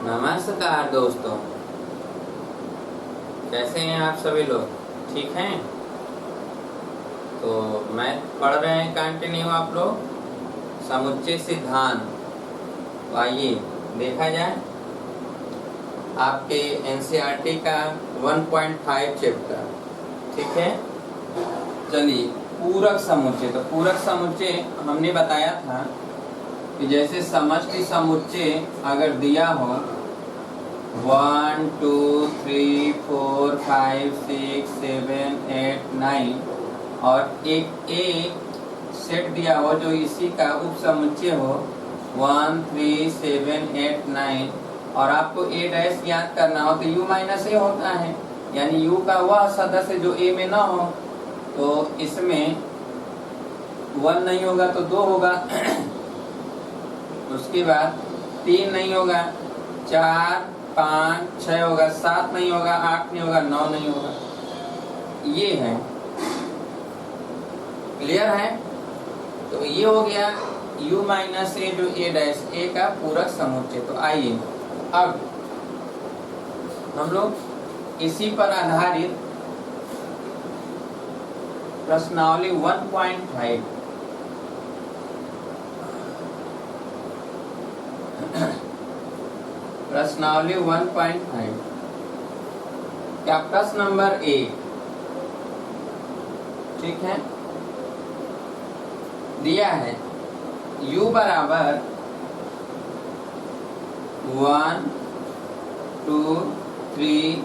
नमस्कार दोस्तों, कैसे हैं आप सभी लोग? ठीक हैं? तो मैं पढ़ रहे हैं कंटिन्यू आप लोग समुच्चय सिद्धांत। तो आइए देखा जाए आपके एनसीईआरटी का 1.5 चैप्टर। ठीक है, चलिए पूरक समुच्चय। तो पूरक समुच्चय हमने बताया था कि जैसे समष्टि समुच्चय अगर दिया हो 1 2 3 4 5 6 7 8 9 और एक सेट दिया हो जो इसी का उप समुच्चय हो 1 3 7 8 9 और आपको a डैश ज्ञात करना हो तो u माइनस a होता है, यानी u का वह सदस्य जो a में ना हो। तो इसमें 1 नहीं होगा तो 2 होगा उसके बाद 3 नहीं होगा, 4 5 6 होगा, 7 नहीं होगा, 8 नहीं होगा, 9 नहीं होगा। ये है, क्लियर है? तो ये हो गया u माइनस ए जो a डैश a का पूरक समुच्चय। तो आइए अब हम लोग इसी पर आधारित प्रश्नावली 1.5 प्रश्नावली 1.5 क्या प्रश्न नंबर 1, ठीक है, दिया है u बराबर 1 2 3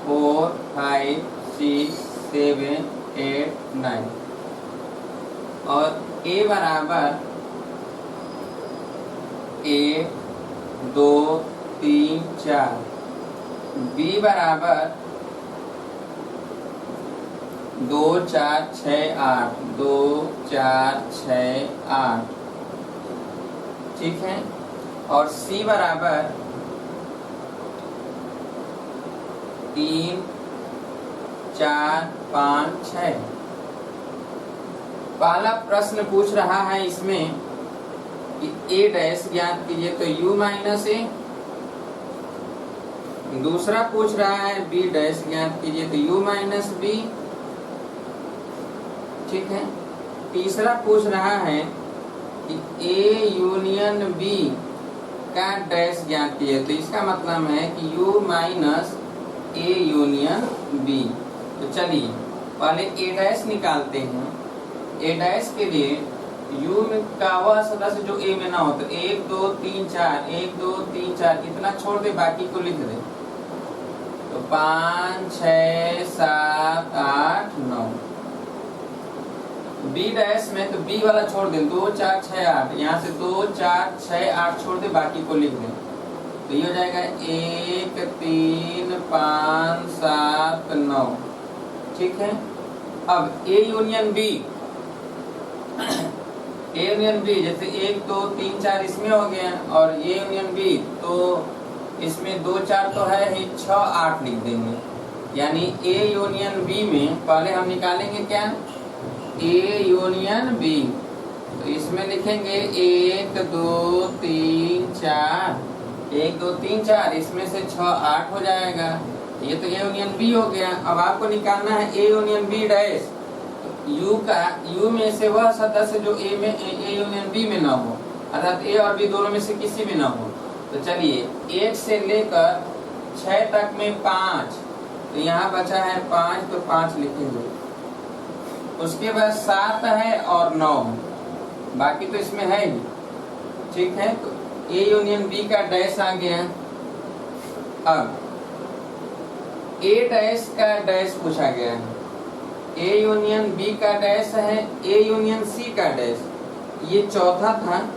4 5 6 7 8 9 और a बराबर 1 2 3 4, b बराबर 2 4 6 8 2 4 6 8, ठीक है, और c बराबर 3 4 5 6। पहला प्रश्न पूछ रहा है इसमें कि a डैश ज्ञात कीजिए तो u माइनस ए। दूसरा पूछ रहा है b डैश ज्ञात कीजिए तो u माइनस बी, ठीक है। तीसरा पूछ रहा है कि a यूनियन b का डैश ज्ञात कीजिए, तो इसका मतलब है कि u minus a union b। तो चलिए पहले a डैश निकालते हैं। a डैश के लिए u का वह सदस्य जो a में ना हो, तो 1 2 3 4 1 2 3 4 इतना छोड़ दे, बाकी को लिख दे। तो 5 6 7 8 9। b डैश में तो b वाला छोड़ दे, 2 4 6 8, यहाँ से 2 4 6 8 छोड़ दे, बाकी को लिख दे। तो ये हो जाएगा 1 3 5 7 9, ठीक है। अब a union b a union b जैसे 1 2 3 4 इसमें हो गया और a यूनियन b तो इसमें 2 4 तो है ही, 6 8 लिख देंगे। यानी a यूनियन b में पहले हम निकालेंगे क्या, a यूनियन b। तो इसमें लिखेंगे 1 2 3 4 1 2 3 4, इसमें से 6 8 हो जाएगा। ये तो a यूनियन b हो गया। अब आपको निकालना है a union b dash. u में से वह सदस्य जो a यूनियन b में ना हो, अर्थात a और b दोनों में से किसी में ना हो। तो चलिए 1 से लेकर 6 तक में 5, तो यहाँ बचा है 5, तो 5 लिखेंगे। उसके बाद 7 है और 9, बाकी तो इसमें है ही, ठीक है। तो a यूनियन b का डैश आ गया। अब a डैश का डैश पूछा गया है। a यूनियन b का डैश है, a यूनियन c का डैश, ये चौथा था।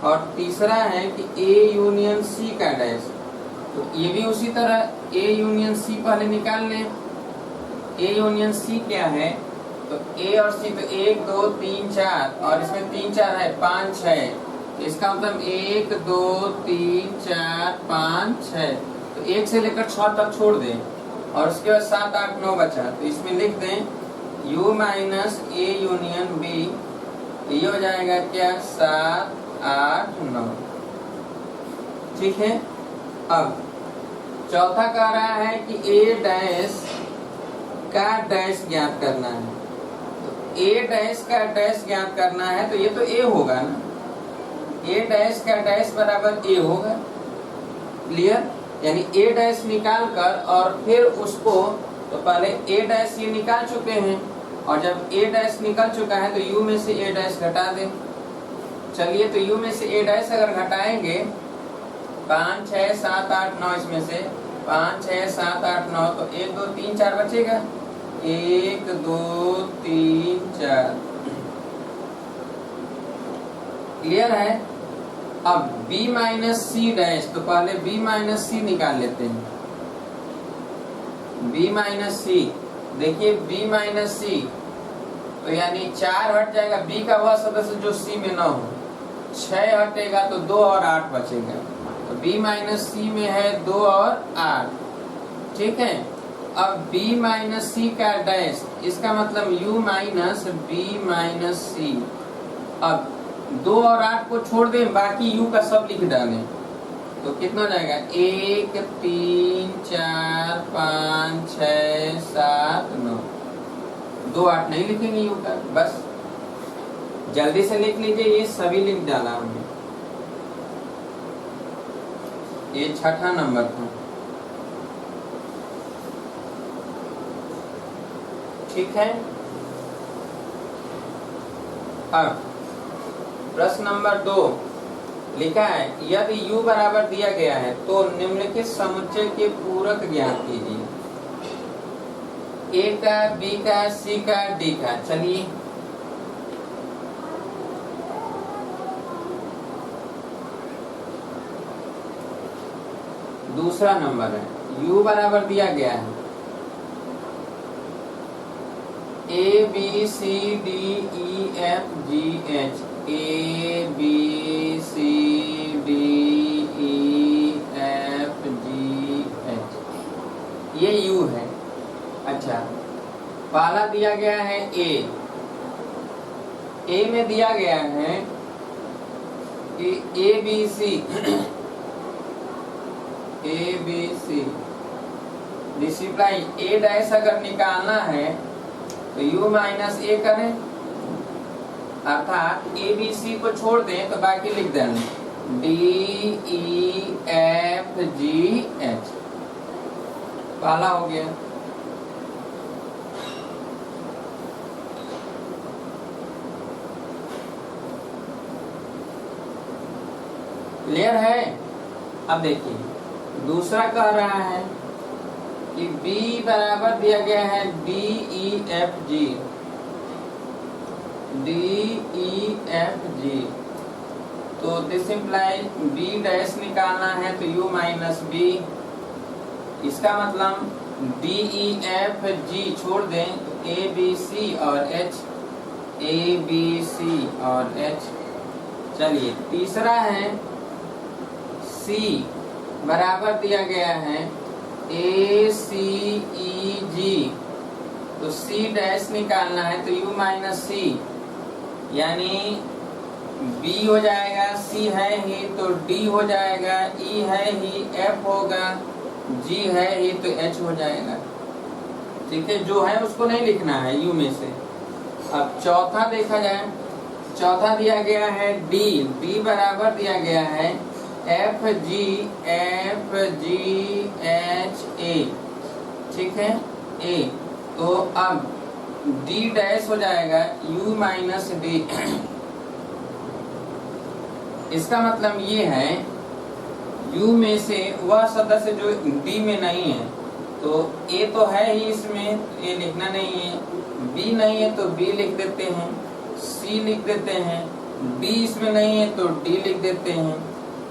और तीसरा है कि a यूनियन c का डैश, तो ये भी उसी तरह a यूनियन c पहले निकाल लें। a यूनियन c क्या है, तो a और c तो 1 2 3 4 और इसमें 3 4 है 5 6, तो इसका मतलब 1 2 3 4 5 6, तो 1 से लेकर 6 तक छोड़ दें और उसके बाद 7 8 9 बचा। तो इसमें लिख दें u minus a union b, ये हो जाएगा क्या 7 8 9, ठीक है। अब चौथा कह रहा है कि ए डैश का डैश ज्ञात करना है। तो ए डैश का डैश ज्ञात करना है तो ये तो ए होगा ना, ए डैश का डैश बराबर ए होगा। क्लियर? यानी ए डैश निकाल कर और फिर उसको, तो पहले ए डैश ये निकाल चुके हैं और जब ए डैश निकल चुका है तो यू में से ए डैश घटा दें। चलिए, तो यू में से ए डैश अगर घटाएंगे 5 6 7 8 9, इसमें से 5 6 7 8 9, तो 1 2 3 4 बचेगा। 1 2 3 4। क्लियर है? अब b माइनस सी डैश, तो पहले b माइनस सी निकाल लेते हैं। b माइनस सी, देखिए b माइनस सी, तो यानी 4 हट जाएगा, b का वह सदस्य जो c में न हो। 6 हटेगा तो 2 और 8 बचेगा। तो b माइनस सी में है 2 और 8। ठीक है? अब b माइनस सी का डैश, इसका मतलब u माइनस b माइनस सी। अब 2 और 8 को छोड़ दें, बाकी u का सब लिख डालें, तो कितना हो जाएगा? 1 3 4 5 6 7 9। 2 8 नहीं लिखेंगे u का, बस जल्दी से लिख लीजिए। ये सभी लिख डाला हमने। ये छठा नंबर था। ठीक है? अब प्रश्न नंबर 2 लिखा है, यदि u बराबर दिया गया है तो निम्नलिखित समुच्चय के पूरक ज्ञात कीजिए। a का, b का, c का, d का। चलिए, दूसरा नंबर है, u बराबर दिया गया है a b c d e f g h, a b c d e f g h, ये u है। अच्छा, पहला दिया गया है a में दिया गया है कि a b c डिसिप्लाई a dash अगर निकालना है तो u माइनस a करें, अर्थात a b c को छोड़ दें तो बाकी लिख दें d e f g h। पहला हो गया। क्लियर है? अब देखिए, दूसरा कह रहा है कि b बराबर दिया गया है d e f g, d e f g, तो दिस इम्प्लाई b डैश निकालना है तो u माइनस b। इसका मतलब d e f g छोड़ दें तो a b c और h, a b c और h। चलिए, तीसरा है c बराबर दिया गया है a c e g, तो c डैश निकालना है तो u माइनस c, यानी b हो जाएगा, c है ही तो d हो जाएगा, e है ही f होगा, g है ही तो h हो जाएगा। ठीक है? जो है उसको नहीं लिखना है u में से। अब चौथा देखा जाए, चौथा दिया गया है d बराबर दिया गया है f g h a। ठीक है? a, तो अब d डैश हो जाएगा u माइनस d। इसका मतलब ये है u में से वह सदस्य जो d में नहीं है, तो a तो है ही इसमें, a लिखना नहीं है, b नहीं है तो b लिख देते हैं, c लिख देते हैं, d इसमें नहीं है तो d लिख देते हैं,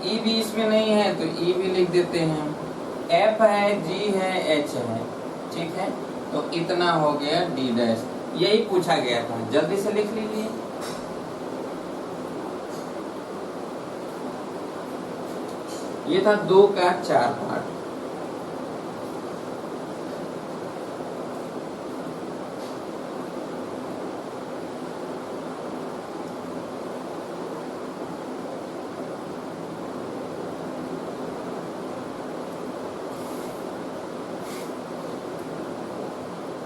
e भी इसमें नहीं है तो e भी लिख देते हैं, f है, g है, h है। ठीक है? तो इतना हो गया d डैश। यही पूछा गया था, जल्दी से लिख लीजिए। ये था 2 का 4 पार्ट।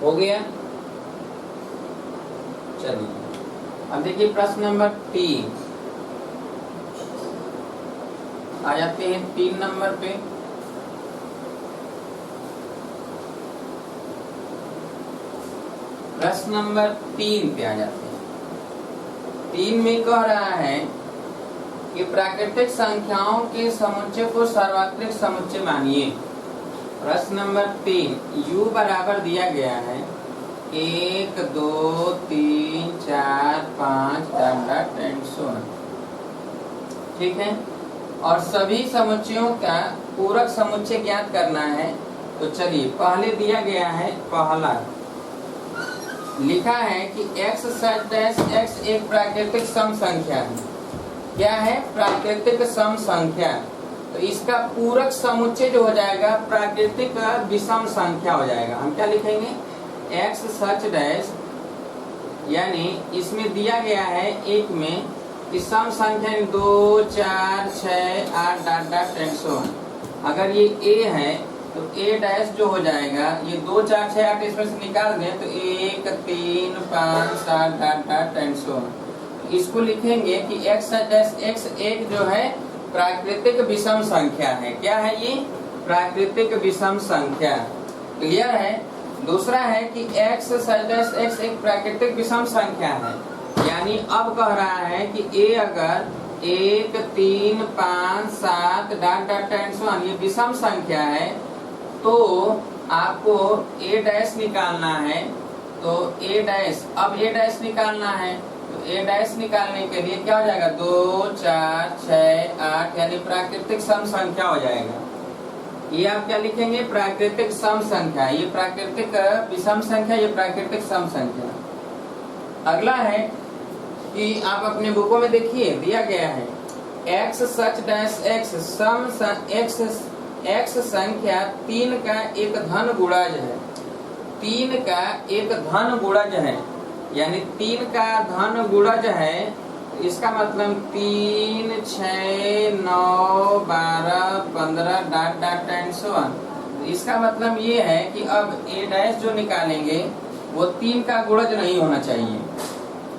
हो गया। चलिए अब देखिए प्रश्न नंबर 3 आ जाते हैं 3 नंबर पे। प्रश्न नंबर 3 पे आ जाते हैं। 3 में कह रहा है कि प्राकृतिक संख्याओं के समुच्चय को सार्वत्रिक समुच्चय मानिए। प्रश्न नंबर 3 u बराबर दिया गया है 1 2 3 4 5 10 ठीक है, और सभी समुच्चयों का पूरक समुच्चय ज्ञात करना है। तो चलिए पहले दिया गया है, पहला लिखा है कि x सच डैश x एक प्राकृतिक सम संख्या है। क्या है? प्राकृतिक सम संख्या। तो इसका पूरक समुच्चय जो हो जाएगा प्राकृतिक विषम संख्या हो जाएगा। हम क्या लिखेंगे? x सच डैश, यानी इसमें दिया गया है एक में कि सम संख्या 2 4 6 8 डॉट डॉट 10 अगर ये a है तो a डैश जो हो जाएगा, ये 2 4 6 8 इसमें से निकाल दें तो 1 3 5 7 डॉट डॉट 10 इसको लिखेंगे कि x डैश x एक जो है प्राकृतिक विषम संख्या है। क्या है ये? प्राकृतिक विषम संख्या। क्लियर है? दूसरा है कि x डैश x एक प्राकृतिक विषम संख्या है, यानी अब कह रहा है कि a अगर 1 3 5 7 डॉट डॉट 10 ये विषम संख्या है तो आपको a डैश निकालना है। तो a डैश, अब a डैश निकालना है तो a डैश निकालने के लिए क्या हो जाएगा? 2 4 6 8 यानी प्राकृतिक सम संख्या हो जाएगा। ये आप क्या लिखेंगे? प्राकृतिक सम संख्या। ये प्राकृतिक विषम संख्या, ये प्राकृतिक सम संख्या। अगला है कि आप अपने बुकों में देखिए दिया गया है x सच डैश x सम x संख्या 3 का एक धन गुणज है। 3 का एक धन गुणज है, यानी 3 का धन गुणज है। इसका मतलब 3 6 9 12 15 डॉट डॉट 10 इसका मतलब ये है कि अब a डैश जो निकालेंगे वो 3 का गुणज नहीं होना चाहिए।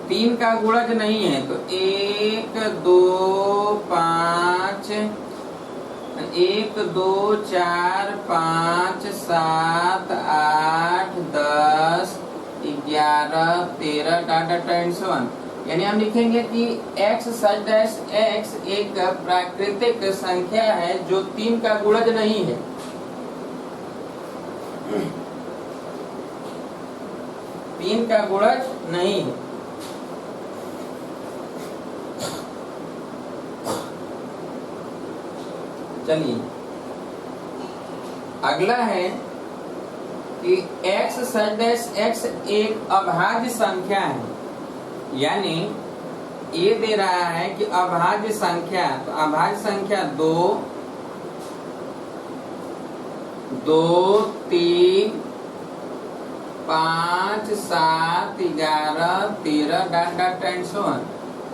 3 का गुणज नहीं है तो 1 2 5 1 2 4 5 7 8 10 11 13 डॉट डॉट 10 यानी हम लिखेंगे कि x सच डैश x एक प्राकृतिक संख्या है जो 3 का गुणज नहीं है। तीन का गुणज नहीं है। चलिए अगला है कि x सच डैश x एक अभाज्य संख्या है, यानी ये दे रहा है कि अभाज्य संख्या। तो अभाज्य संख्या 2 2 3 5 7 11 13 डॉट डॉट 10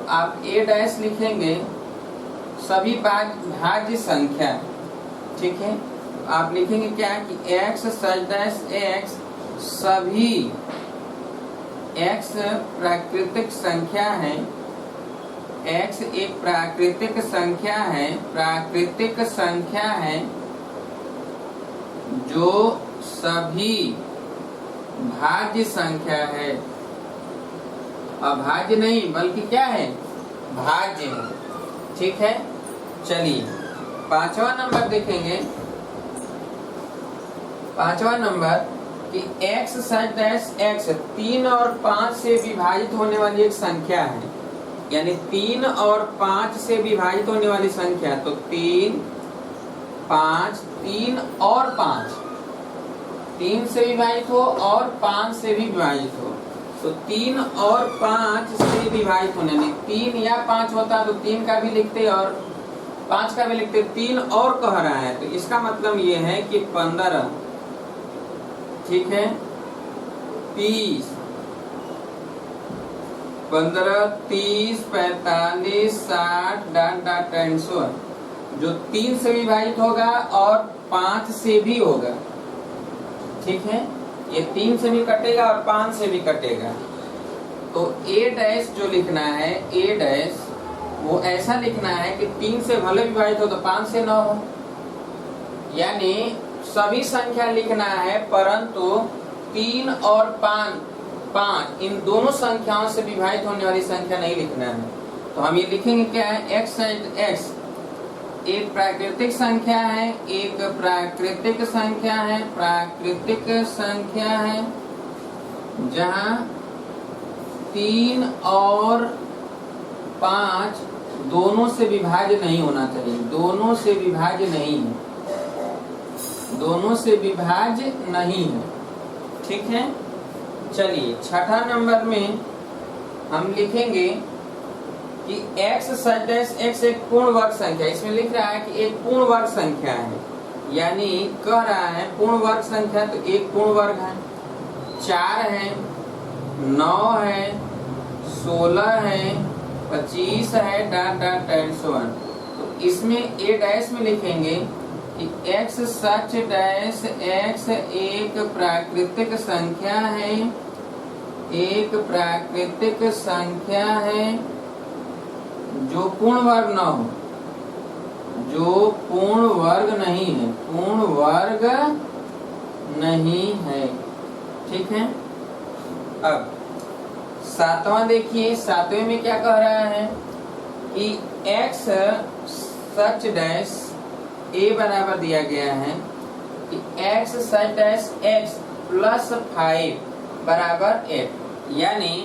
आप a डैश लिखेंगे सभी भाज्य संख्या। ठीक है, आप लिखेंगे क्या कि x सच डैश x सभी x प्राकृतिक संख्या है। x एक प्राकृतिक संख्या है, प्राकृतिक संख्या है जो सभी भाज्य संख्या है। अभाज्य नहीं बल्कि क्या है? भाज्य है। ठीक है, चलिए 5वां नंबर देखेंगे। 5वां नंबर कि x सच डैश x 3 और 5 से विभाजित होने वाली एक संख्या है, यानी 3 और 5 से विभाजित होने वाली संख्या। तो 3 5 3 और 5, 3 से विभाजित हो और 5 से भी विभाजित हो। तो 3 और 5 से विभाजित होने में 3 या 5 होता तो 3 का भी लिखते और 5 का भी लिखते। 3 और कह रहा है तो इसका मतलब ये है कि 15, ठीक है, 30 15 30 45 60 डॉट डॉट 100 जो 3 से विभाजित होगा और 5 से भी होगा। ठीक है, ये 3 से भी कटेगा और 5 से भी कटेगा। तो ए डैश जो लिखना है, ए डैश वो ऐसा लिखना है कि 3 से भले विभाजित हो तो 5 से ना हो, यानी सभी संख्या लिखना है परंतु 3 और 5 इन दोनों संख्याओं से विभाजित होने वाली संख्या नहीं लिखना है। तो हम ये लिखेंगे क्या है, x एक प्राकृतिक संख्या है, एक प्राकृतिक संख्या है, प्राकृतिक संख्या है जहां 3 और 5 दोनों से विभाज्य नहीं होना चाहिए, दोनों से विभाज्य नहीं है, दोनों से विभाज्य नहीं है। ठीक है, चलिए छठा नंबर में हम लिखेंगे कि x सच डैश x एक पूर्ण वर्ग संख्या, इसमें लिख रहा है कि एक पूर्ण वर्ग संख्या है, यानी कह रहा है पूर्ण वर्ग संख्या, तो एक पूर्ण वर्ग है, 4 है, 9 है, 16 है, 25 है, dot dot and so on. तो इसमें ए डैश में लिखेंगे कि x सच डैश x एक प्राकृतिक संख्या है, एक प्राकृतिक संख्या है जो पूर्ण वर्ग न हो, जो पूर्ण वर्ग नहीं है, पूर्ण वर्ग नहीं है। ठीक है, अब सातवां देखिए, सातवें में क्या कह रहा है कि x सच डैश a बराबर दिया गया है कि x such dash x plus 5 बराबर 8, यानी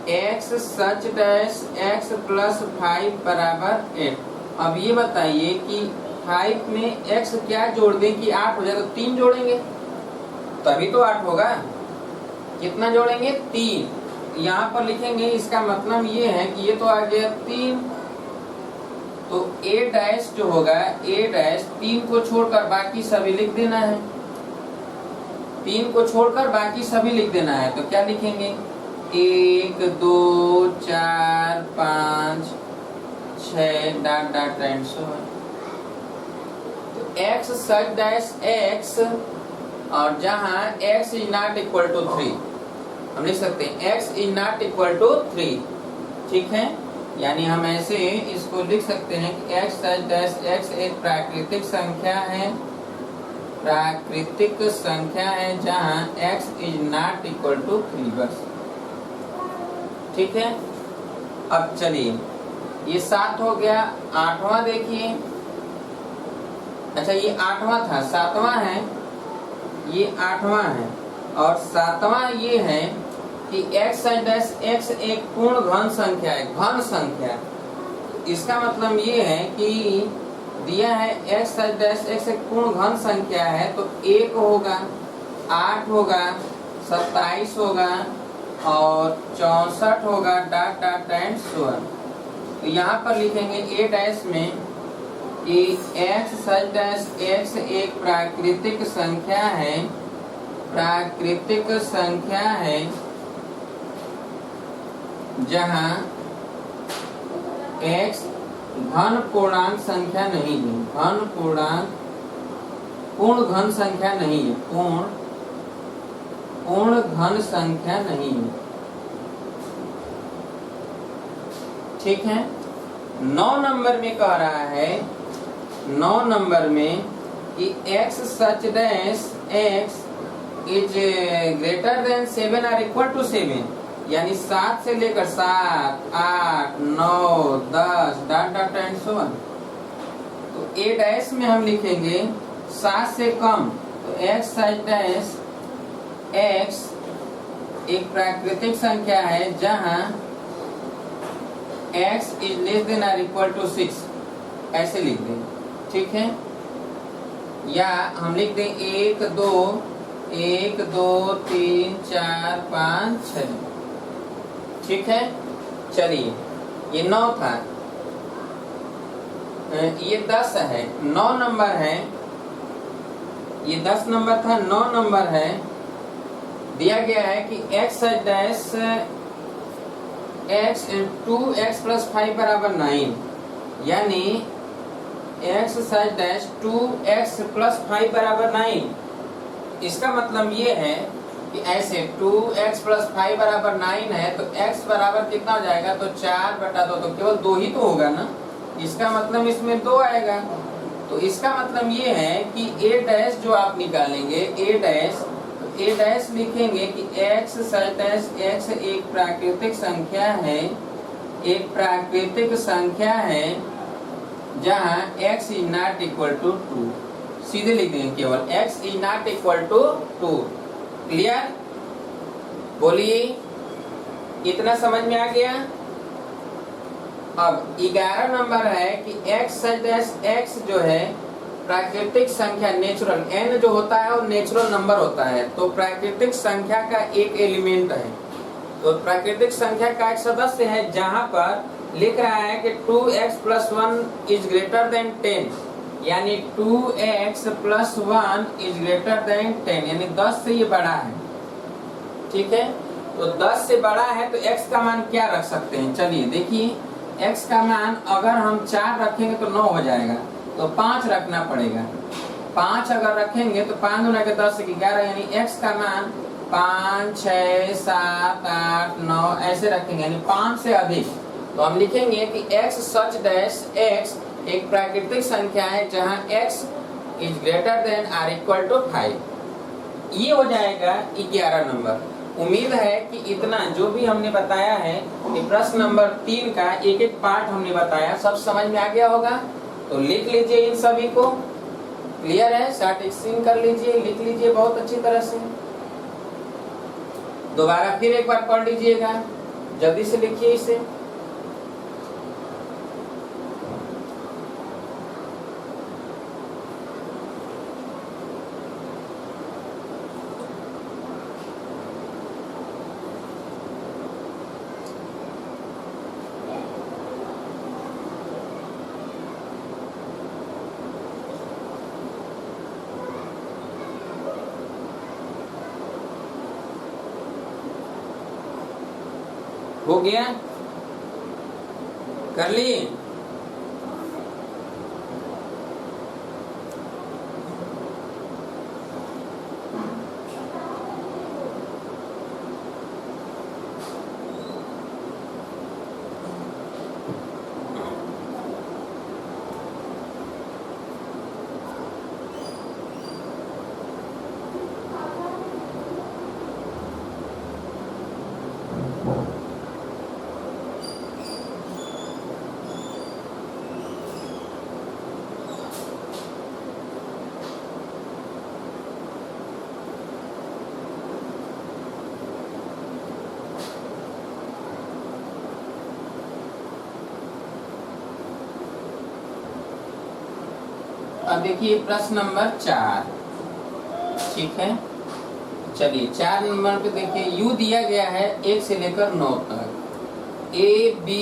x such dash x plus 5 बराबर 8। अब ये बताइए कि 5 में x क्या जोड़ दें कि 8 हो जाए, तो 3 जोड़ेंगे तभी तो 8 होगा। कितना जोड़ेंगे, 3। यहाँ पर लिखेंगे, इसका मतलब ये है कि ये तो आ गया 3, तो a डैश जो होगा, a डैश 3 को छोड़कर बाकी सभी लिख देना है, 3 को छोड़कर बाकी सभी लिख देना है। तो क्या लिखेंगे, 1 2 4 5 6 dot dot and so on. तो x सच डैश x, और जहां x is not equal to 3 हम लिख सकते हैं x is not equal to 3। ठीक है, यानी हम ऐसे इसको लिख सकते हैं कि x सच डैश x एक प्राकृतिक संख्या है, प्राकृतिक संख्या है जहां x is not equal to 3 बस। ठीक है, अब चलिए ये 7 हो गया। 8वां देखिए, अच्छा ये 8वां था, 7वां है, ये 8वां है, और 7वां ये है कि x सच डैश x एक पूर्ण घन संख्या है, घन संख्या। इसका मतलब ये है कि दिया है x सच डैश x एक पूर्ण घन संख्या है, तो 1 होगा, 8 होगा, 27 होगा और 64 होगा, dot dot and so on. तो यहाँ पर लिखेंगे ए डैश में कि x सच डैश x एक प्राकृतिक संख्या है, प्राकृतिक संख्या है जहाँ x घन पूर्णांक संख्या नहीं है, घन पूर्णांक पूर्ण घन संख्या नहीं है, पूर्ण घन संख्या नहीं है। ठीक है, 9 नंबर में कह रहा है, 9 नंबर में कि x such dash x is greater than 7 और इक्वल टू 7, यानी 7 से लेकर 7 8 9 10 dot dot and so on. तो ए डैश में हम लिखेंगे 7 से कम, तो x सच डैश x एक प्राकृतिक संख्या है जहां x इज लेस देन और इक्वल टू 6, ऐसे लिख दें। ठीक है, या हम लिख दें 1 2 1 2 3 4 5 6। ठीक है, चलिए ये 9 था, ये 10 है, 9 नंबर है, ये 10 नंबर था, 9 नंबर है। दिया गया है कि x such dash x 2x plus 5 बराबर 9, यानी x such dash 2x plus 5 बराबर 9। इसका मतलब ये है कि ऐसे 2x + 5 = 9 है, तो x बराबर कितना हो जाएगा, तो 4/2, तो केवल 2 ही तो होगा ना, इसका मतलब इसमें 2 आएगा। तो इसका मतलब ये है कि a' जो आप निकालेंगे a' लिखेंगे कि x x एक प्राकृतिक संख्या है, एक प्राकृतिक संख्या है जहां x ≠ 2, सीधे लिख देंगे केवल x ≠ 2। क्लियर? बोलिए, इतना समझ में आ गया? अब 11 नंबर है कि x जो है प्राकृतिक संख्या, नेचुरल, n जो होता है वो नेचुरल नंबर होता है, तो प्राकृतिक संख्या का एक एलिमेंट है, तो प्राकृतिक संख्या का एक सदस्य है जहां पर लिख रहा है कि 2x + 1 > 10, यानी 2x + 1 > 10, यानी 10 से ये बड़ा है। ठीक है, तो 10 से बड़ा है तो x का मान क्या रख सकते हैं, चलिए देखिए, x का मान अगर हम 4 रखेंगे तो 9 हो जाएगा, तो 5 रखना पड़ेगा। 5 अगर रखेंगे तो 5 × 10 = 11, यानी x का मान 5, 6, 7, 8, 9 ऐसे रखेंगे, यानी 5 से अधिक। तो हम लिखेंगे कि x such dash x एक प्राकृतिक संख्या है जहां x > 5। ये हो जाएगा 11 नंबर। उम्मीद है कि इतना जो भी हमने बताया है कि प्रश्न नंबर 3 का एक एक पार्ट हमने बताया, सब समझ में आ गया होगा। तो लिख लीजिए इन सभी को। क्लियर है? स्टार्टिंग कर लीजिए, लिख लीजिए बहुत अच्छी तरह से। दोबारा फिर एक बार पढ़ लीजिएगा, जल्दी से लिखिए इसे। हो गया? कर ली? अब देखिए प्रश्न नंबर 4। ठीक है, चलिए 4 नंबर पे देखिए, u दिया गया है 1 से लेकर 9 तक, a b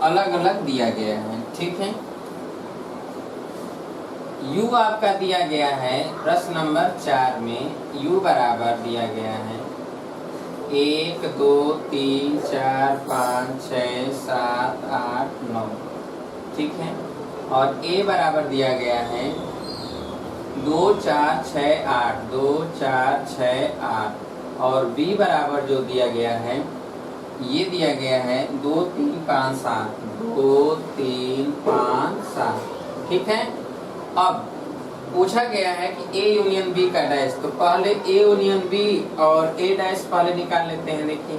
अलग अलग दिया गया है। ठीक है, u आपका दिया गया है प्रश्न नंबर 4 में, u बराबर दिया गया है 1 2 3 4 5 6 7 8 9। ठीक है, और a बराबर दिया गया है 2 4 6 8, 2 4 6 8, और b बराबर जो दिया गया है ये दिया गया है 2 3 5 7, 2 3 5 7। ठीक है, अब पूछा गया है कि a यूनियन b का डैश, तो पहले a यूनियन b और a डैश पहले निकाल लेते हैं। देखिए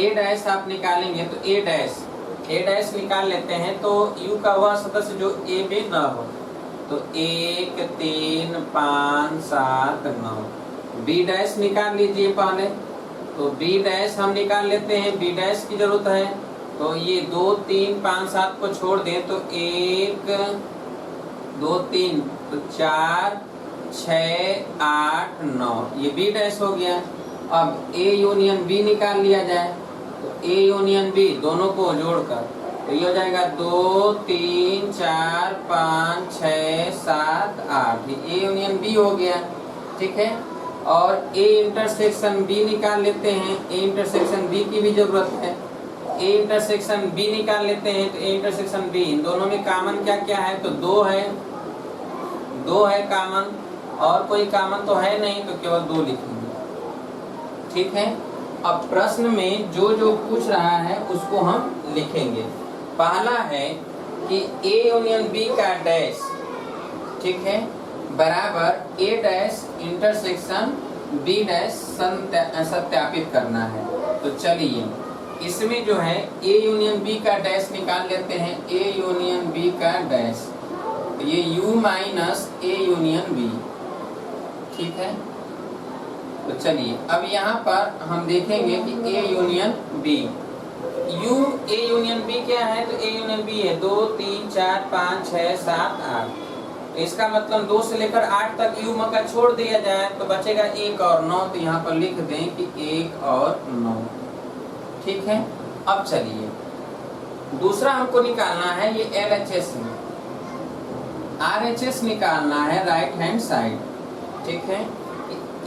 a डैश आप निकालेंगे तो a डैश निकाल लेते हैं, तो u का वह सदस्य जो a में न हो, तो 1 3 5 7 9। b डैश निकाल लीजिए पहले, तो b डैश हम निकाल लेते हैं, b डैश की जरूरत है, तो ये 2 3 5 7 को छोड़ दें तो 1 2 3, तो 4 6 8 9, ये b डैश हो गया। अब a यूनियन b निकाल लिया जाए, तो a यूनियन b दोनों को जोड़कर तो ये हो जाएगा 2 3 4 5 6 7 8, a यूनियन b हो गया। ठीक है, और a इंटरसेक्शन b निकाल लेते हैं, a इंटरसेक्शन b की भी जरूरत है, a इंटरसेक्शन b निकाल लेते हैं, तो a इंटरसेक्शन b इन दोनों में कॉमन क्या क्या है, तो 2 है, 2 है कॉमन, और कोई कॉमन तो है नहीं, तो केवल 2 लिखेंगे। ठीक है, अब प्रश्न में जो जो पूछ रहा है उसको हम लिखेंगे। पहला है कि ए यूनियन बी का डैश, ठीक है, बराबर A dash intersection B dash सत्यापित करना है। तो चलिए इसमें जो है ए यूनियन बी का डैश निकाल लेते हैं। ए यूनियन बी का डैश, ये u minus A union B, ठीक है। तो चलिए अब यहाँ पर हम देखेंगे कि A union B, U A union B क्या है, तो ए यूनियन बी है 2 3 4 5 6 7 8। तो इसका मतलब 2 से लेकर 8 तक यू का छोड़ दिया जाए तो बचेगा 1 और 9। तो यहाँ पर लिख दें कि 1 और 9, ठीक है। अब चलिए दूसरा हमको निकालना है ये LHS में, RHS निकालना है राइट हैंड साइड, ठीक है।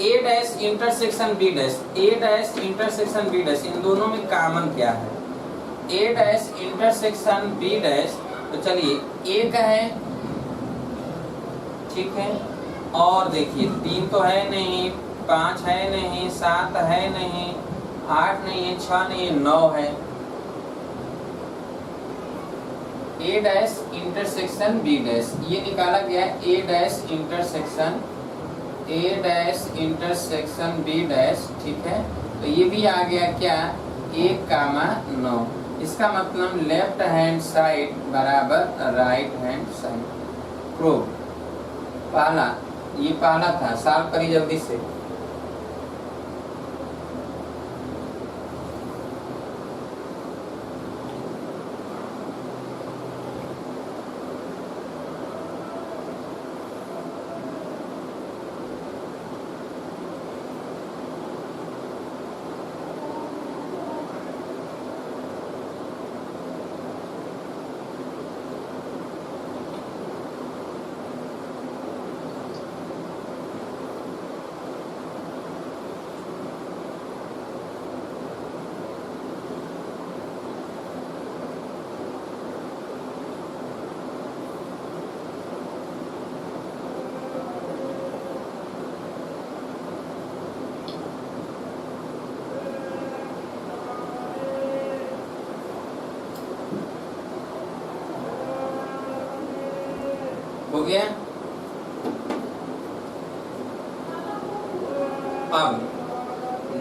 A dash intersection B dash, A dash intersection B dash, इन दोनों में कॉमन क्या है, A dash intersection B dash. तो चलिए 1 है, ठीक है, और देखिए 3 तो है नहीं, 5 है नहीं, 7 है नहीं, 8 नहीं है, 6 नहीं है, 9 है। A dash intersection B dash ये निकाला गया है, A dash intersection B dash, ठीक है। तो ये भी आ गया क्या, 1,9। इसका मतलब लेफ्ट हैंड साइड बराबर राइट हैंड साइड। प्रूव पहला, ये पहला था, सॉल्व करिए जल्दी से। हो गया। अब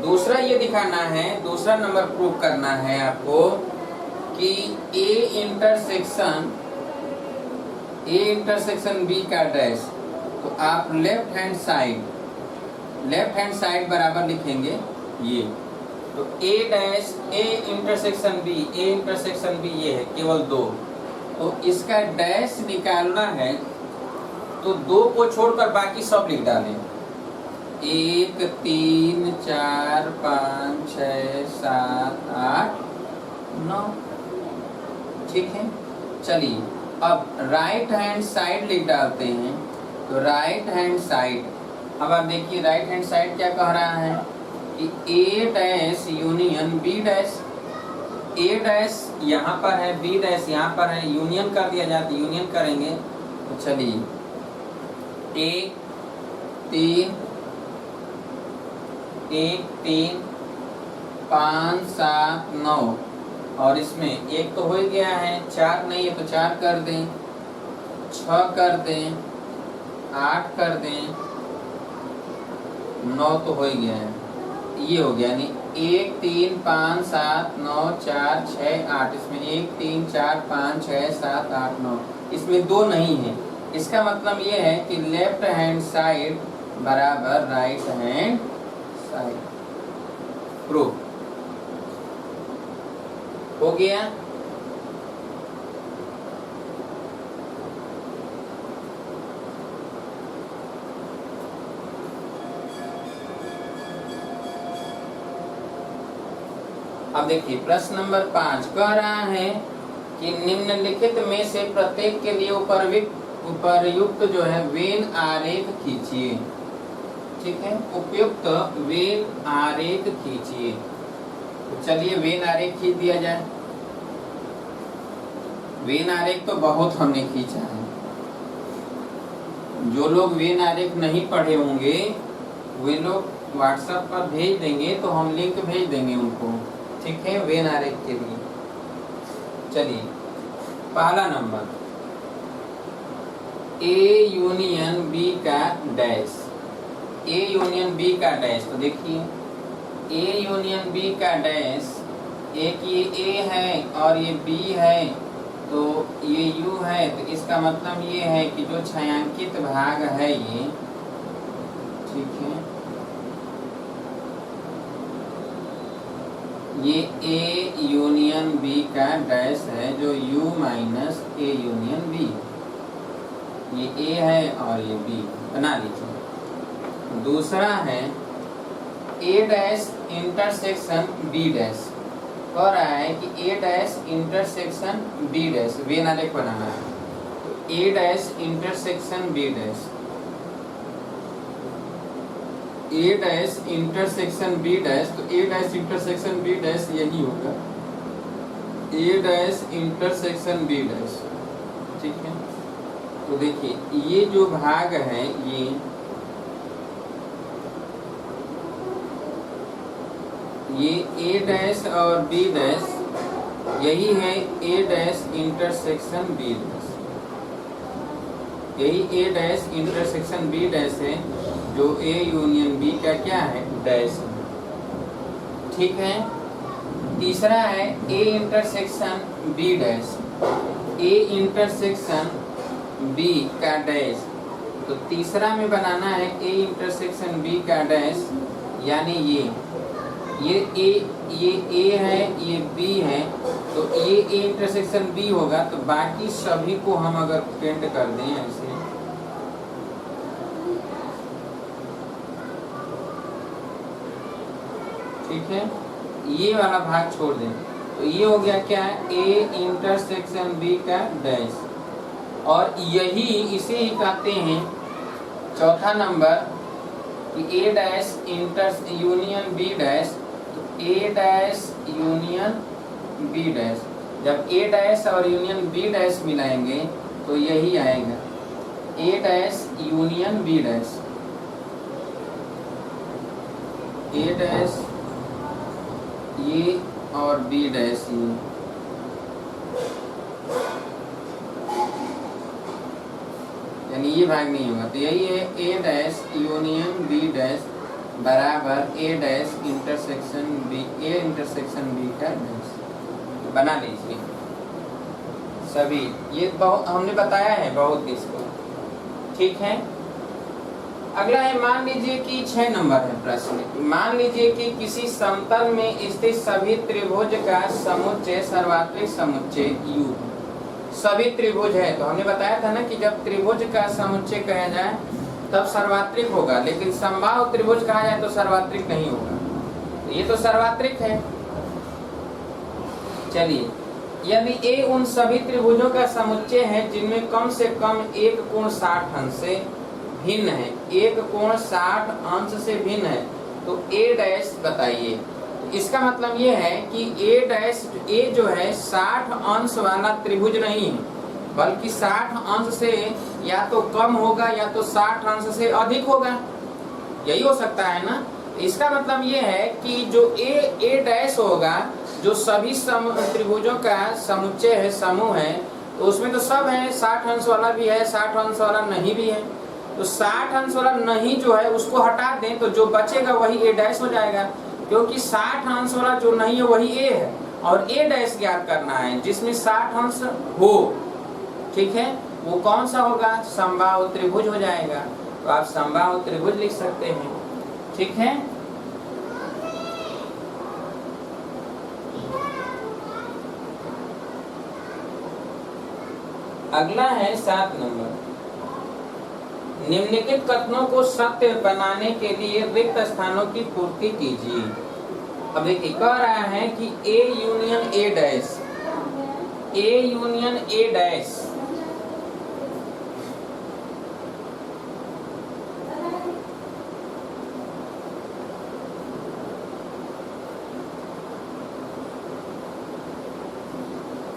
दूसरा ये दिखाना है, दूसरा नंबर प्रूव करना है आपको कि ए इंटरसेक्शन बी का डैश। तो आप लेफ्ट हैंड साइड बराबर लिखेंगे ये। तो A dash A intersection B ये है केवल 2। तो इसका डैश निकालना है तो 2 को छोड़कर बाकी सब लिख डालें। 1 3 4 5 6 7 8 9, ठीक है। चलिए अब राइट हैंड साइड लिख डालते हैं। तो राइट हैंड साइड, अब आप देखिए राइट हैंड साइड क्या कह रहा है कि A dash union B dash. A dash यहाँ पर है, बी डैश यहाँ पर है, यूनियन कर दिया जाता है, यूनियन करेंगे। तो चलिए 1 3 5 7 9, और इसमें 1 तो हो ही गया है, 4 नहीं है तो 4 कर दें, 6 कर दें, 8 कर दें, 9 तो हो ही गया है। ये हो गया, यानी 1 3 5 7 9 4 6 8, इसमें 1 3 4 5 6 7 8 9, इसमें 2 नहीं है। इसका मतलब ये है कि लेफ्ट हैंड साइड बराबर राइट हैंड साइड। प्रूव हो गया। अब देखिए प्रश्न नंबर 5 कह रहा है कि निम्नलिखित में से प्रत्येक के लिए उपयुक्त जो है वेन आरेख खींचिए, ठीक है। उपयुक्त वेन आरेख खींचिए। तो चलिए वेन आरेख खींच दिया जाए। वेन आरेख तो बहुत हमने खींचा है। जो लोग वेन आरेख नहीं पढ़े होंगे वे लोग व्हाट्सएप पर भेज देंगे तो हम लिंक भेज देंगे उनको, ठीक है, वेन आरेख के लिए। चलिए पहला नंबर ए यूनियन बी का डैश, ए यूनियन बी का डैश। तो देखिए ए यूनियन बी का डैश, एक ये ए है और ये बी है, तो ये यू है, तो इसका मतलब ये है कि जो छायांकित भाग है ये, ठीक है, ये ए यूनियन बी का डैश है जो U minus A union B, ये ए है और ये बी, बना लीजिए। दूसरा है A dash intersection B dash, कह रहा है कि A dash intersection B dash, Venn आरेख बनाना है, तो A dash intersection B dash, A dash intersection B dash, तो A dash intersection B dash यही होगा, A dash intersection B dash, ठीक है। तो देखिए ये जो भाग है ये ए डैश और बी डैश, यही है A dash intersection B dash, यही A dash intersection B dash है जो ए यूनियन बी का क्या है, डैश, ठीक है। तीसरा है A intersection B dash, A intersection B का डैश, तो तीसरा में बनाना है ए इंटरसेक्शन बी का डैश, यानी ये ए है, ये बी है, तो ये ए इंटरसेक्शन बी होगा, तो बाकी सभी को हम अगर पेंट कर दें ऐसे, ठीक है, ये वाला भाग छोड़ दें, तो ये हो गया क्या है, ए इंटरसेक्शन बी का डैश। और यही इसे ही कहते हैं चौथा नंबर कि A dash inter union B dash, A dash union B dash, जब ए डैश और यूनियन बी डैश मिलाएंगे तो यही आएगा, A dash union B dash, A dash ये और बी डैश ये, यानी ये भाग नहीं होगा, तो यही है A dash union B dash बराबर A dash intersection B, A intersection B का डैश, बना लीजिए सभी, ये बहुत हमने बताया है बहुत इसको, ठीक है। अगला है, मान लीजिए कि 6 नंबर है प्रश्न, मान लीजिए कि किसी समतल में स्थित सभी त्रिभुज का समुच्चय सर्वात्रिक समुच्चय U, सभी त्रिभुज है, तो हमने बताया था ना कि जब त्रिभुज का समुच्चय कहा जाए तब सर्वात्रिक होगा, लेकिन समबाहु त्रिभुज कहा जाए तो सर्वात्रिक नहीं होगा, तो ये तो सर्वात्रिक है। चलिए, यदि ए उन सभी त्रिभुजों का समुच्चय है जिनमें कम से कम एक कोण 60 अंश से भिन्न है, एक कोण 60 अंश से भिन्न है, तो ए डैश बताइए। इसका मतलब ये है कि ए डैश, ए जो है 60 अंश वाला त्रिभुज नहीं है, बल्कि 60 अंश से या तो कम होगा या तो 60 अंश से अधिक होगा, यही हो सकता है ना। इसका मतलब ये है कि जो ए डैश होगा, जो सभी त्रिभुजों का समुच्चय है, समूह है, तो उसमें तो सब है, 60 अंश वाला भी है, 60 अंश वाला नहीं भी है, तो 60 अंश वाला नहीं जो है उसको हटा दें तो जो बचेगा वही ए डैश हो जाएगा, क्योंकि 60 अंश वाला जो नहीं है वही ए है, और ए डैश ज्ञात करना है जिसमें 60 अंश हो, ठीक है, वो कौन सा होगा, समबाहु त्रिभुज हो जाएगा, तो आप समबाहु त्रिभुज लिख सकते हैं, ठीक है। अगला है 7 नंबर, निम्नलिखित कथनों को सत्य बनाने के लिए रिक्त स्थानों की पूर्ति कीजिए। अब देखिए, कह रहा है कि A union A dash, A union A dash,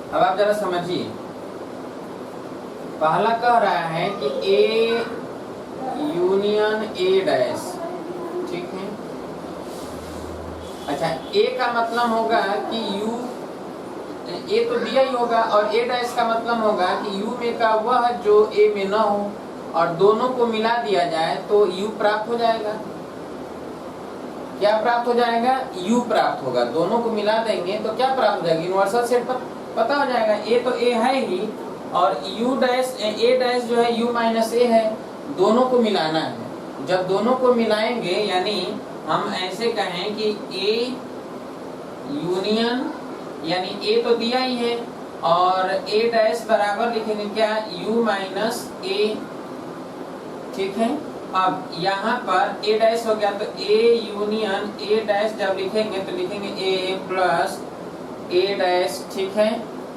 अब आप जरा समझिए, पहला कह रहा है कि ए यूनियन ए डैश, ठीक है। अच्छा, ए का मतलब होगा कि यू, ए तो दिया ही होगा, और ए डैश का मतलब होगा कि यू में का वह जो ए में न हो, और दोनों को मिला दिया जाए तो यू प्राप्त हो जाएगा। क्या प्राप्त हो जाएगा? यू प्राप्त होगा। दोनों को मिला देंगे तो क्या प्राप्त हो जाएगा? यूनिवर्सल सेट पर पता हो जाएगा। ए तो ए है ही, और यू डैश, ए डैश जो है यू माइनस ए है, दोनों को मिलाना है। जब दोनों को मिलाएंगे, यानी हम ऐसे कहें कि ए यूनियन, यानी ए तो दिया ही है, और ए डैश बराबर लिखेंगे क्या? यू माइनस ए, ठीक है। अब यहाँ पर ए डैश हो गया, तो ए यूनियन ए डैश जब लिखेंगे तो लिखेंगे ए प्लस ए डैश, ठीक है,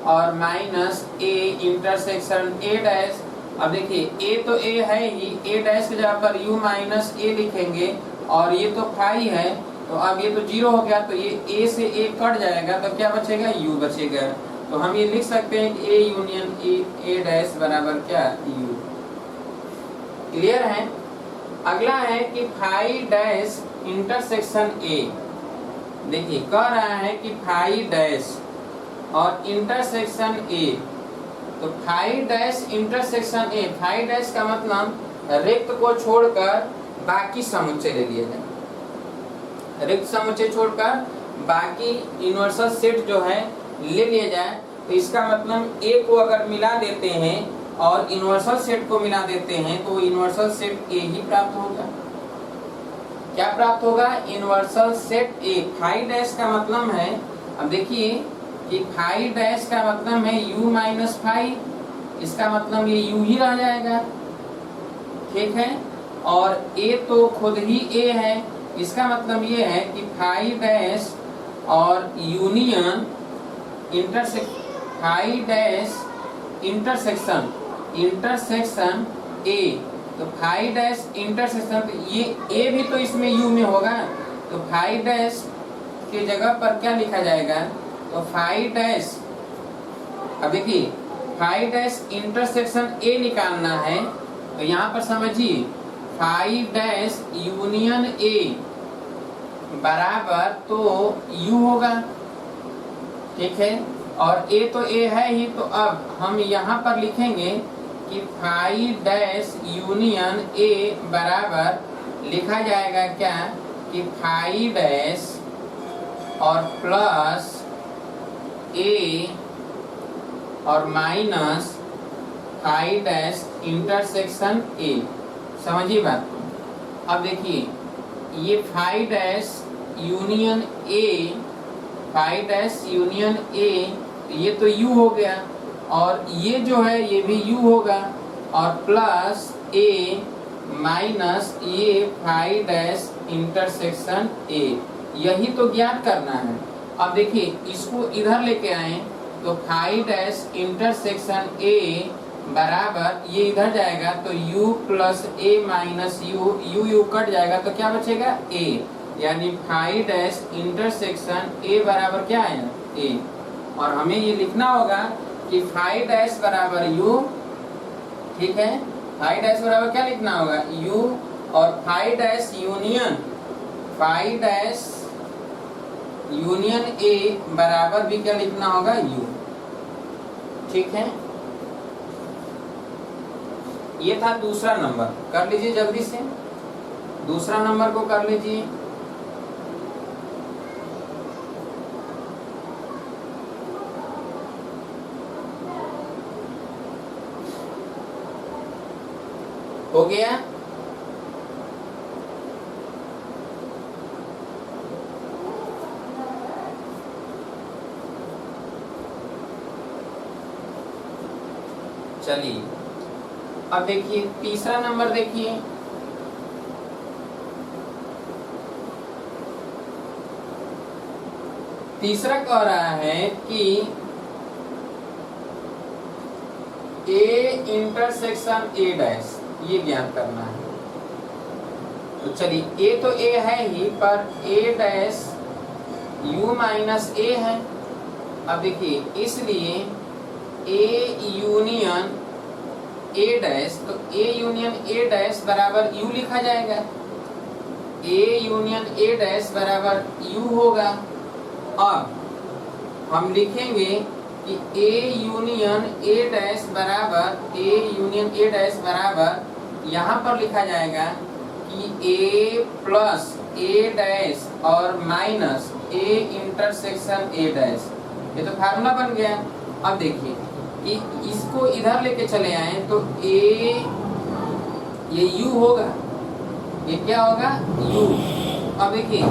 और minus A intersection A dash. अब देखिए, ए तो ए है ही, ए डैश की जगह पर यू माइनस ए लिखेंगे, और ये तो फाई है, तो अब ये तो जीरो हो गया, तो ये ए से ए कट जाएगा, तो क्या बचेगा? यू बचेगा। तो हम ये लिख सकते हैं कि ए यूनियन ए डैश बराबर क्या? यू। क्लियर है? अगला है कि फाई डैश इंटरसेक्शन ए। देखिए, कह रहा है कि फाई डैश और इंटरसेक्शन ए, तो phi dash intersection A, phi dash का मतलब रिक्त को छोड़कर बाकी समुच्चय ले लिया जाए। रिक्त समुच्चय छोड़कर बाकी यूनिवर्सल सेट जो है ले लिया जाए, तो इसका मतलब ए को अगर मिला देते हैं और यूनिवर्सल सेट को मिला देते हैं, तो यूनिवर्सल सेट ए ही प्राप्त होगा। क्या प्राप्त होगा? Universal set A. Phi dash का मतलब है, अब देखिए कि फाई डैश का मतलब है यू माइनस फाई, इसका मतलब ये यू ही रह जाएगा, ठीक है। और ए तो खुद ही ए है, इसका मतलब ये है कि फाई डैश और union phi dash intersection A, तो फाई डैश इंटरसेक्शन, तो ये ए भी तो इसमें यू में होगा, तो फाई डैश की जगह पर क्या लिखा जाएगा? तो फाई डैश, अब देखिए फाई डैश इंटरसेक्शन ए निकालना है, तो यहाँ पर समझिए फाई डैश यूनियन ए बराबर तो यू होगा, ठीक है। और ए तो ए है ही, तो अब हम यहाँ पर लिखेंगे कि फाई डैश यूनियन ए बराबर लिखा जाएगा क्या? कि फाई डैश और प्लस ए और minus phi dash intersection A. समझिए बात को। अब देखिए, ये phi dash union A, phi dash union A, ये तो यू हो गया, और ये जो है ये भी यू होगा, और प्लस ए माइनस ये फाई डैश इंटरसेक्शन ए, यही तो ज्ञात करना है। अब देखिए, इसको इधर लेके आए, तो फाई डैश इंटरसेक्शन ए बराबर, ये इधर जाएगा तो u plus A minus you cut जाएगा, तो क्या बचेगा? ए, यानी फाई डैश इंटरसेक्शन ए बराबर क्या है? ए। और हमें ये लिखना होगा कि फाई डैश बराबर यू, ठीक है। फाई डैश बराबर क्या लिखना होगा? यू, और फाई डैश यूनियन ए बराबर भी क्या लिखना होगा? यू, ठीक है। ये था दूसरा नंबर, कर लीजिए जल्दी से, दूसरा नंबर को कर लीजिए। हो गया? चलिए, अब देखिए तीसरा नंबर देखिए। तीसरा कह रहा है कि ए इंटरसेक्शन ए डैश, ये ज्ञात करना है। तो चलिए, ए तो ए है ही, पर ए डैश यू माइनस ए है। अब देखिए, इसलिए ए यूनियन ए डैश, तो ए यूनियन ए डैश बराबर यू लिखा जाएगा। ए यूनियन ए डैश बराबर यू होगा। अब हम लिखेंगे कि ए यूनियन ए डैश बराबर यहाँ पर लिखा जाएगा कि ए प्लस ए डैश और minus A intersection A dash. ये तो फार्मूला बन गया। अब देखिए कि इसको इधर लेके चले आए तो ए, ये यू होगा, ये क्या होगा यू। अब देखिए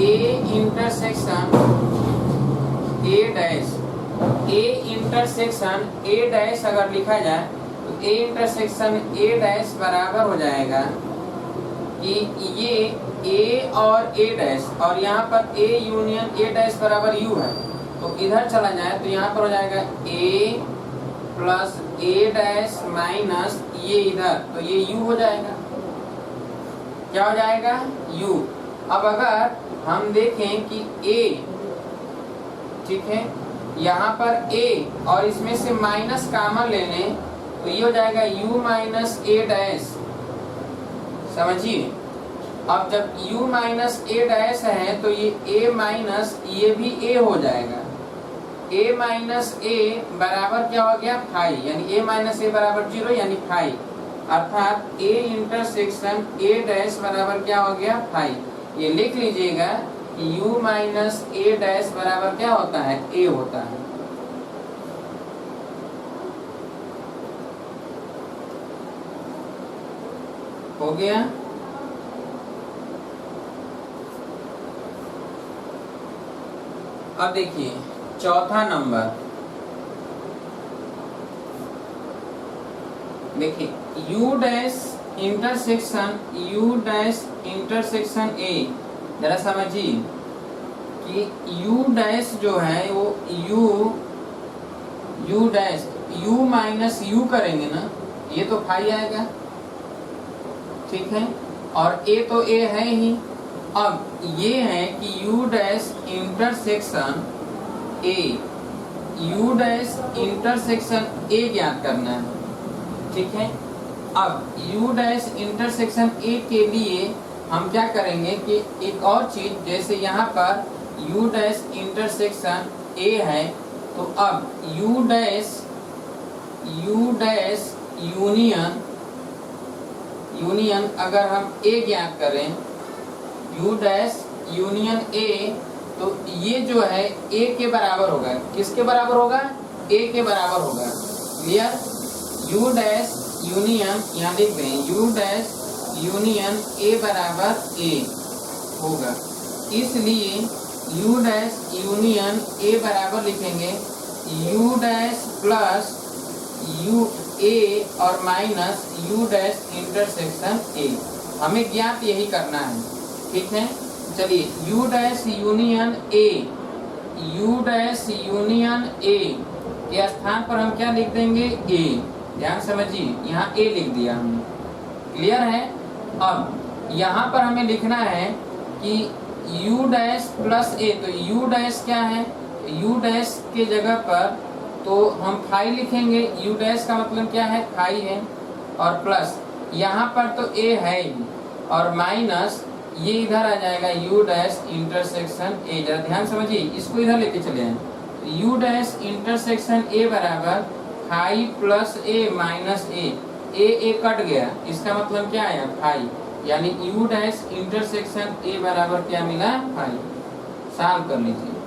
A intersection A dash, A intersection A dash अगर लिखा जाए तो ए इंटरसेक्शन ए डैश बराबर हो जाएगा कि ये ए और ए डैश, और यहाँ पर ए यूनियन ए डैश बराबर यू है, तो इधर चला जाए तो यहाँ पर हो जाएगा ए प्लस ए डैश माइनस ये इधर, तो ये यू हो जाएगा। क्या हो जाएगा यू। अब अगर हम देखें कि ए, ठीक है, यहाँ पर ए और इसमें से माइनस कॉमन ले लें तो ये हो जाएगा u माइनस ए डैश। समझिए, अब जब u माइनस ए डैश है तो ये a माइनस ये भी a हो जाएगा। a माइनस a बराबर क्या हो गया 5, यानी a माइनस a बराबर 0 यानी 5, अर्थात a इंटरसेक्शन a डैश बराबर क्या हो गया 5। ये लिख लीजिएगा कि u माइनस a डैश बराबर क्या होता है a होता है। हो गया। अब देखिए चौथा नंबर, देखिए u डैश इंटरसेक्शन a, जरा समझिए कि u डैश जो है वो u dash u minus u करेंगे ना, ये तो 5 आएगा, ठीक है, और a तो a है ही। अब ये है कि u डैश इंटरसेक्शन a ज्ञात करना है, ठीक है। अब u डैश इंटरसेक्शन a के लिए हम क्या करेंगे कि एक और चीज, जैसे यहाँ पर u डैश इंटरसेक्शन a है, तो अब u डैश यूनियन अगर हम a ज्ञात करें, u डैश यूनियन a, तो ये जो है a के बराबर होगा। किसके बराबर होगा? a के बराबर होगा। क्लियर? u डैश यूनियन, यहाँ लिख दें u डैश यूनियन a बराबर a होगा, इसलिए u डैश यूनियन a बराबर लिखेंगे u dash plus u a और minus u dash intersection a। हमें ज्ञात यही करना है, ठीक है। चलिए u डैश यूनियन a के स्थान पर हम क्या लिख देंगे a। ध्यान समझिए, यहाँ a लिख दिया हमने। क्लियर है? अब यहाँ पर हमें लिखना है कि u डैश प्लस a, तो u डैश क्या है, u डैश के जगह पर तो हम 5 लिखेंगे। u डैश का मतलब क्या है 5 है, और प्लस यहाँ पर तो a है ही, और माइनस ये इधर आ जाएगा u डैश इंटरसेक्शन a। जरा ध्यान समझिए, इसको इधर लेके चले आए। u डैश इंटरसेक्शन a बराबर 5 plus a minus a cut गया, इसका मतलब क्या आया 5, यानी u डैश इंटरसेक्शन a बराबर क्या मिला 5। सॉल्व कर लीजिए।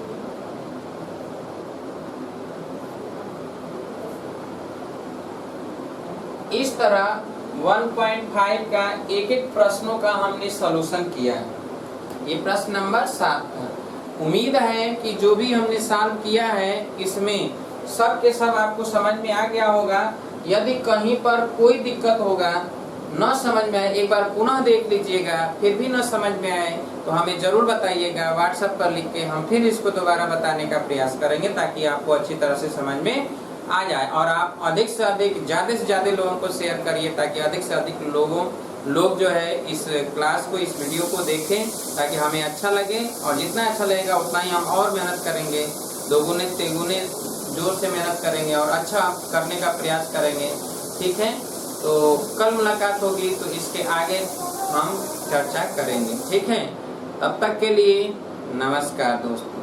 इस तरह 1.5 का एक एक प्रश्नों का हमने सॉल्यूशन किया है। ये प्रश्न नंबर 7 था। उम्मीद है कि जो भी हमने सॉल्व किया है इसमें सब के सब आपको समझ में आ गया होगा। यदि कहीं पर कोई दिक्कत होगा, न समझ में आए, एक बार पुनः देख लीजिएगा, फिर भी न समझ में आए तो हमें जरूर बताइएगा। व्हाट्सएप पर लिख के हम फिर इसको दोबारा बताने का प्रयास करेंगे ताकि आपको अच्छी तरह से समझ में आ जाए। और आप अधिक से अधिक, ज़्यादा से ज़्यादा लोगों को शेयर करिए ताकि अधिक से अधिक लोग जो है इस क्लास को, इस वीडियो को देखें, ताकि हमें अच्छा लगे। और जितना अच्छा लगेगा उतना ही हम और मेहनत करेंगे, दोगुने तेगुने जोर से मेहनत करेंगे और अच्छा करने का प्रयास करेंगे। ठीक है, तो कल मुलाकात होगी तो इसके आगे हम चर्चा करेंगे। ठीक है, तब तक के लिए नमस्कार दोस्तों।